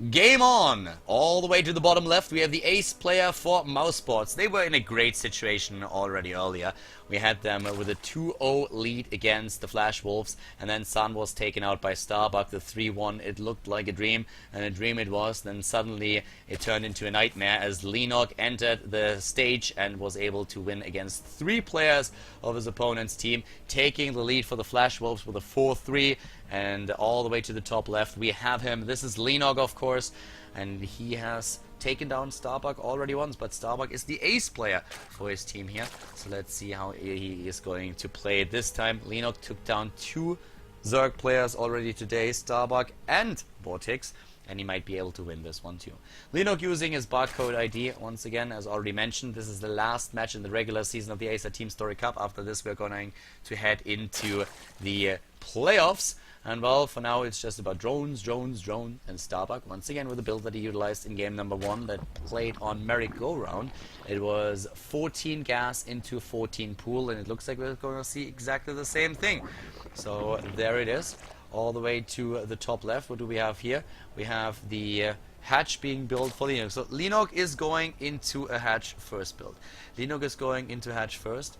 Game on! All the way to the bottom left, we have the ace player for MouseSports. They were in a great situation already earlier. We had them with a 2-0 lead against the FlashWolves, and then Sun was taken out by StarBuck, the 3-1. It looked like a dream, and a dream it was. Then suddenly it turned into a nightmare as Leenock entered the stage and was able to win against 3 players of his opponent's team, taking the lead for the FlashWolves with a 4-3. And all the way to the top left, we have him. This is Leenock, of course, and he has taken down StarBuck already once, but StarBuck is the ace player for his team here. So let's see how he is going to play it this time. Leenock took down 2 Zerg players already today, StarBuck and Vortex, and he might be able to win this one too. Leenock using his barcode ID once again, as already mentioned. This is the last match in the regular season of the Acer Team Story Cup. After this, we're going to head into the playoffs. And well, for now it's just about drones, and StarBuck, once again with the build that he utilized in game number 1 that played on merry-go-round. It was 14 gas into 14 pool, and it looks like we're going to see exactly the same thing. So there it is, all the way to the top left. What do we have here? We have the hatch being built for Leenock. So Leenock is going into a hatch first build. Leenock is going into hatch first,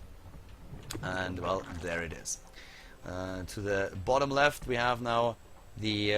and well, there it is. To the bottom left, we have now the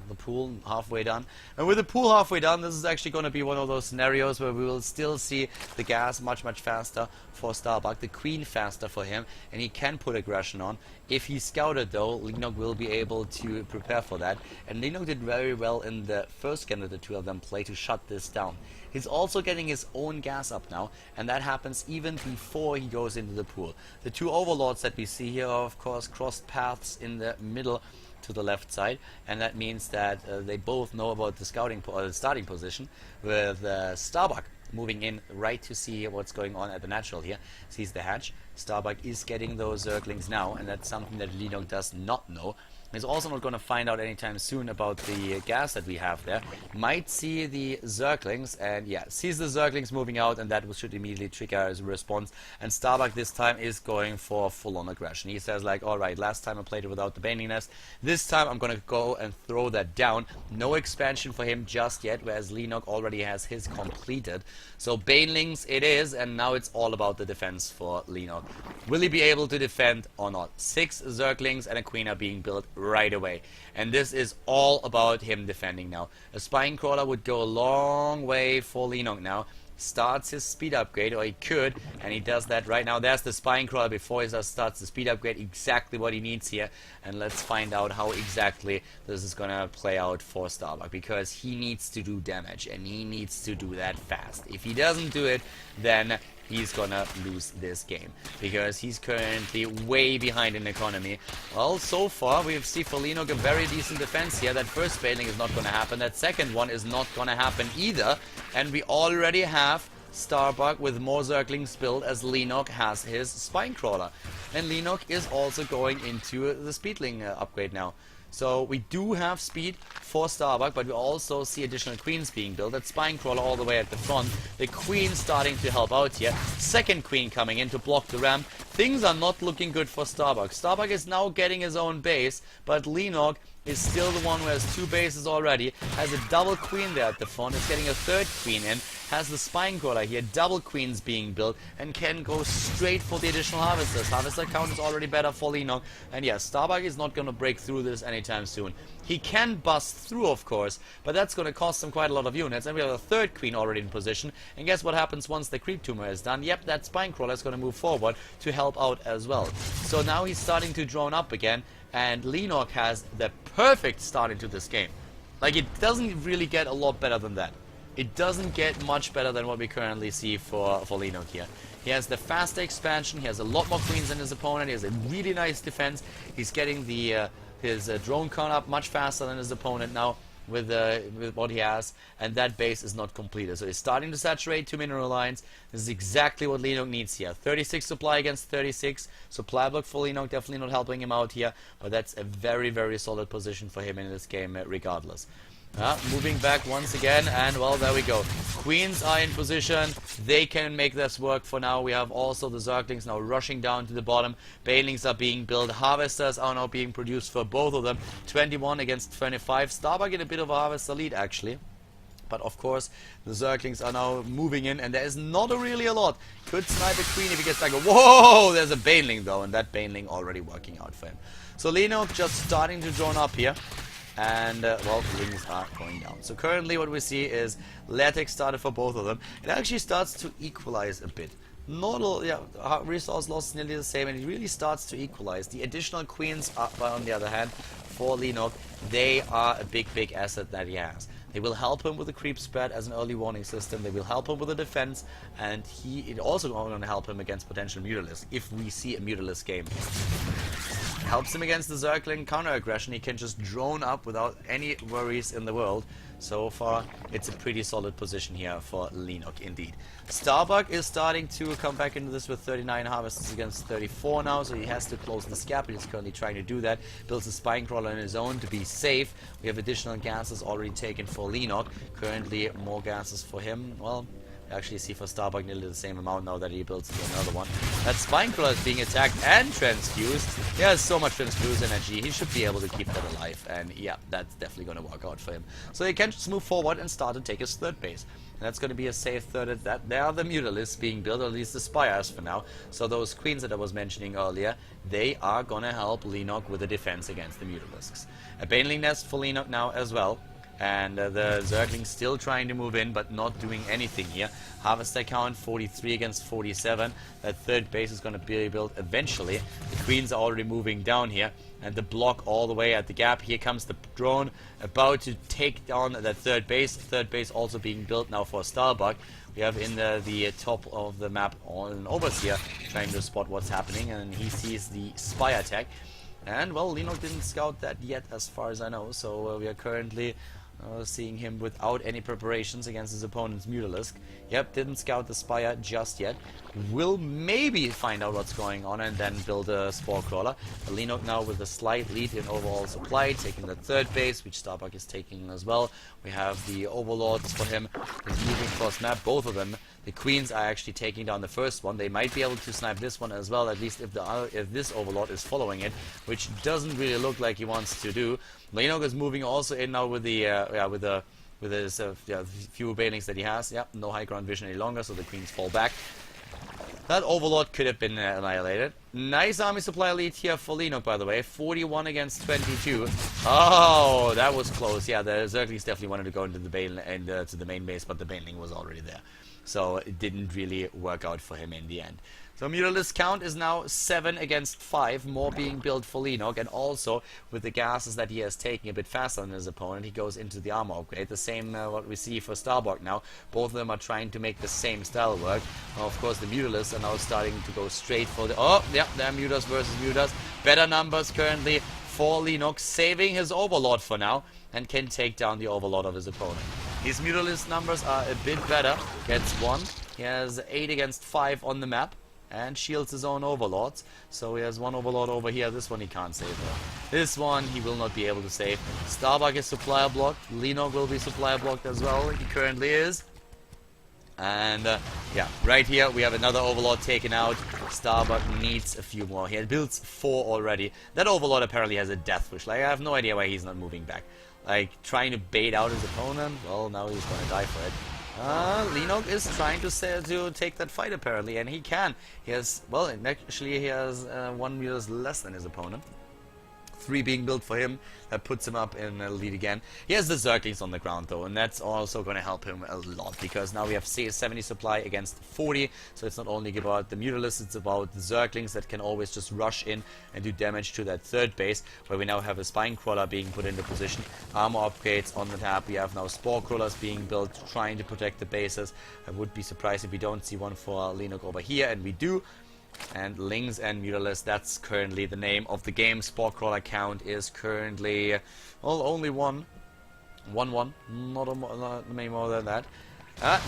the pool halfway done. And with the pool halfway done, this is actually going to be one of those scenarios where we will still see the gas much faster for StarBuck, the queen faster for him, and he can put aggression on. If he scouted though, Leenock will be able to prepare for that, and Leenock did very well in the first game that the two of them play to shut this down. He's also getting his own gas up now, and that happens even before he goes into the pool. The 2 overlords that we see here are of course crossed paths in the middle to the left side, and that means that they both know about the scouting the starting position, with StarBuck moving in right to see what's going on at the natural here. Sees the hatch. StarBuck is getting those Zerglings now, and that's something that Leenock does not know. He's also not going to find out anytime soon about the gas that we have there. Might see the Zerglings, and yeah, sees the Zerglings moving out, and that should immediately trigger his response. And StarBuck this time is going for full-on aggression. He says like, alright, last time I played it without the Baning Nest. This time I'm going to go and throw that down. No expansion for him just yet, whereas Leenock already has his completed. So Banelings it is, and now it's all about the defense for Leenock. Will he be able to defend or not? 6 Zerglings and a Queen are being built right away, and this is all about him defending now. A Spine Crawler would go a long way for Leenock now. Starts his speed upgrade, or he could, and he does that right now. There's the Spine Crawler before he starts the speed upgrade, exactly what he needs here. And let's find out how exactly this is gonna play out for StarBuck, because he needs to do damage, and he needs to do that fast. If he doesn't do it, then he's gonna lose this game, because he's currently way behind in economy. Well, so far we've seen for Leenock a very decent defense here. That first bailing is not gonna happen, that second one is not gonna happen either, and we already have StarBuck with more Zerglings built as Leenock has his Spine Crawler. And Leenock is also going into the Speedling upgrade now. So we do have speed for StarBuck, but we also see additional queens being built. That Spine Crawler all the way at the front. The queen starting to help out here. Second queen coming in to block the ramp. Things are not looking good for StarBuck. StarBuck is now getting his own base, but Leenock is still the one who has 2 bases already. Has a double queen there at the front. Is getting a 3rd queen in. Has the Spine Crawler here, double queens being built, and can go straight for the additional harvesters. Harvester count is already better for Leenock, and yeah, StarBuck is not going to break through this anytime soon. He can bust through, of course, but that's going to cost him quite a lot of units, and we have a 3rd queen already in position. And guess what happens once the creep tumor is done? Yep, that Spine Crawler is going to move forward to help out as well. So now he's starting to drone up again, and Leenock has the perfect start into this game. Like, it doesn't really get a lot better than that. It doesn't get much better than what we currently see for Leenock here. He has the faster expansion, he has a lot more queens than his opponent, he has a really nice defense. He's getting the his drone count up much faster than his opponent now with what he has, and that base is not completed. So he's starting to saturate 2 mineral lines. This is exactly what Leenock needs here. 36 supply against 36. Supply block for Leenock, definitely not helping him out here, but that's a very solid position for him in this game regardless. Moving back once again, and well, there we go. Queens are in position. They can make this work for now. We have also the Zerglings now rushing down to the bottom. Banelings are being built. Harvesters are now being produced for both of them. 21 against 25. StarBuck in a bit of a Harvester lead, actually. But of course, the Zerglings are now moving in, and there is not really a lot. Could snipe a Queen if he gets like a... Whoa! There's a Baneling, though, and that Baneling already working out for him. So Leenock just starting to drone up here. And, well, rings are going down. So currently what we see is Letek started for both of them. It actually starts to equalize a bit. Not all, yeah, resource loss is nearly the same, and it really starts to equalize. The additional Queens are, on the other hand, for Leenock, they are a big asset that he has. They will help him with the creep spread as an early warning system. They will help him with the defense, and it also going to help him against potential Mutalisk if we see a Mutalisk game. Helps him against the Zergling counter aggression. He can just drone up without any worries in the world. So far, it's a pretty solid position here for Leenock indeed. StarBuck is starting to come back into this with 39 harvests against 34 now, so he has to close this gap. He's currently trying to do that. Builds a spine crawler on his own to be safe. We have additional gases already taken for Leenock. Currently, more gases for him. Well, actually see for StarBuck nearly the same amount now that he builds another one. That spine crawler is being attacked and transfused. He has so much transfused energy, he should be able to keep that alive, and yeah, that's definitely going to work out for him. So he can just move forward and start to take his third base. And that's going to be a safe third at that. There are the Mutalisks being built, or at least the Spires for now. So those Queens that I was mentioning earlier, they are going to help Leenock with the defense against the Mutalisks. A Baneling nest for Leenock now as well. And the Zerglings still trying to move in, but not doing anything here. Harvester count 43 against 47. That third base is going to be built eventually. The Queens are already moving down here. And the block all the way at the gap. Here comes the drone about to take down that third base. Third base also being built now for StarBuck. We have in the top of the map an Overseer trying to spot what's happening. And he sees the spy attack. And, well, Leenock didn't scout that yet as far as I know. So we are currently... seeing him without any preparations against his opponent's Mutalisk. Yep, didn't scout the Spire just yet. Will maybe find out what's going on and then build a Spore Crawler. Leenock now with a slight lead in overall supply, taking the third base, which StarBuck is taking as well. We have the Overlords for him. He's moving across map, both of them. The Queens are actually taking down the first one. They might be able to snipe this one as well, at least if this Overlord is following it, which doesn't really look like he wants to do. Leenock is moving also in now with the with his few Banelings that he has. Yep, no high ground vision any longer, so the Queens fall back. That Overlord could have been annihilated. Nice army supply lead here for Leenock, by the way. 41 against 22. Oh, that was close. Yeah, the Zerglings definitely wanted to go into the to the main base, but the Baneling was already there. So it didn't really work out for him in the end. So Mutalisk count is now 7 against 5, more being built for Leenock, and also with the gases that he has taken a bit faster than his opponent, he goes into the armor upgrade. The same what we see for StarBuck now. Both of them are trying to make the same style work. Well, of course, the Mutalisks are now starting to go straight for the... Oh, yeah, they're Mutas versus Mutas. Better numbers currently for Leenock, saving his Overlord for now, and can take down the Overlord of his opponent. His Mutalisk numbers are a bit better. Gets 1. He has 8 against 5 on the map. And shields his own Overlords. So he has one Overlord over here. This one he can't save though. This one he will not be able to save. StarBuck is supplier blocked. Leenock will be supplier blocked as well. He currently is. And yeah, right here we have another Overlord taken out. StarBuck needs a few more. He builds 4 already. That Overlord apparently has a death wish. Like, I have no idea why he's not moving back. Like, trying to bait out his opponent. Well, now he's gonna die for it. Leenock is trying to take that fight apparently, and he can. He has, well, actually he has 1 meters less than his opponent. 3 being built for him. That puts him up in the lead again. He has the Zerglings on the ground though, and that's also going to help him a lot, because now we have 70 supply against 40, so it's not only about the Mutalisks, it's about the Zerglings that can always just rush in and do damage to that third base, where we now have a Spine Crawler being put into position. Armor upgrades on the tab. We have now Spore Crawlers being built, trying to protect the bases. I would be surprised if we don't see one for Leenock over here, and we do. And Lings and Mutalisk, that's currently the name of the game. Spore Crawler count is currently, well, only 1. 1-1, not many more than that.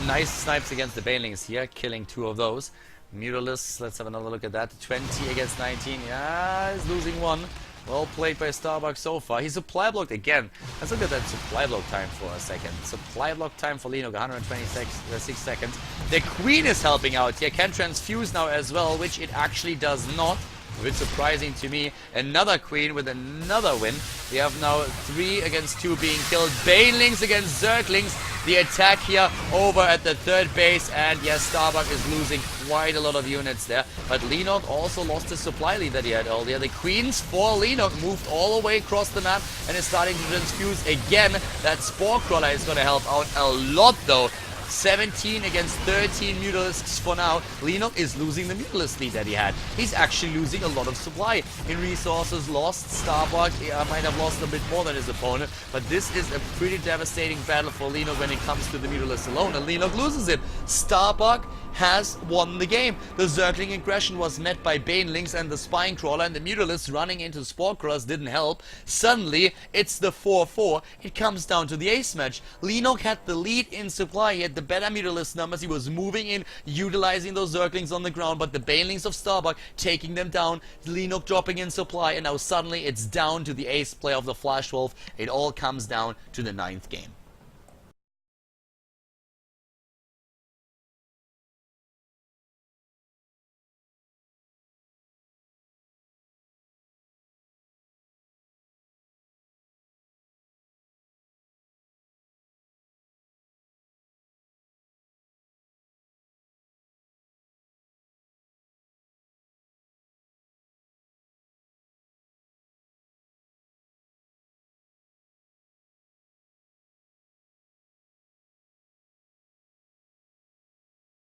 Nice snipes against the Banelings here, killing 2 of those. Mutalisk, let's have another look at that. 20 against 19, yeah, he's losing 1. Well played by StarBuck so far. He supply blocked again. Let's look at that supply block time for a second. Supply block time for Leenock, 126 seconds. The Queen is helping out here. Can transfuse now as well, which it actually does not. A bit surprising to me. Another Queen with another win. We have now 3 against 2 being killed. Banelings against Zerglings. The attack here over at the third base. And yes, StarBuck is losing quite a lot of units there. But Leenock also lost his supply lead that he had earlier. The Queens for Leenock moved all the way across the map and is starting to transfuse again. That Spore Crawler is going to help out a lot though. 17 against 13 Mutalisks for now. Leenock is losing the Mutalist lead that he had. He's actually losing a lot of supply. In resources lost, StarBuck might have lost a bit more than his opponent, but this is a pretty devastating battle for Leenock when it comes to the Mutalist alone, and Leenock loses it. StarBuck has won the game. The Zergling aggression was met by Banelings and the Spine Crawler, and the Mutalists running into Spore Crawlers didn't help. Suddenly, it's the 4-4. It comes down to the ace match. Leenock had the lead in supply. He had the better Mutalist numbers. He was moving in, utilizing those Zerglings on the ground, but the Banelings of StarBuck taking them down. Leenock dropping in supply, and now suddenly it's down to the ace player of the FlashWolf. It all comes down to the 9th game.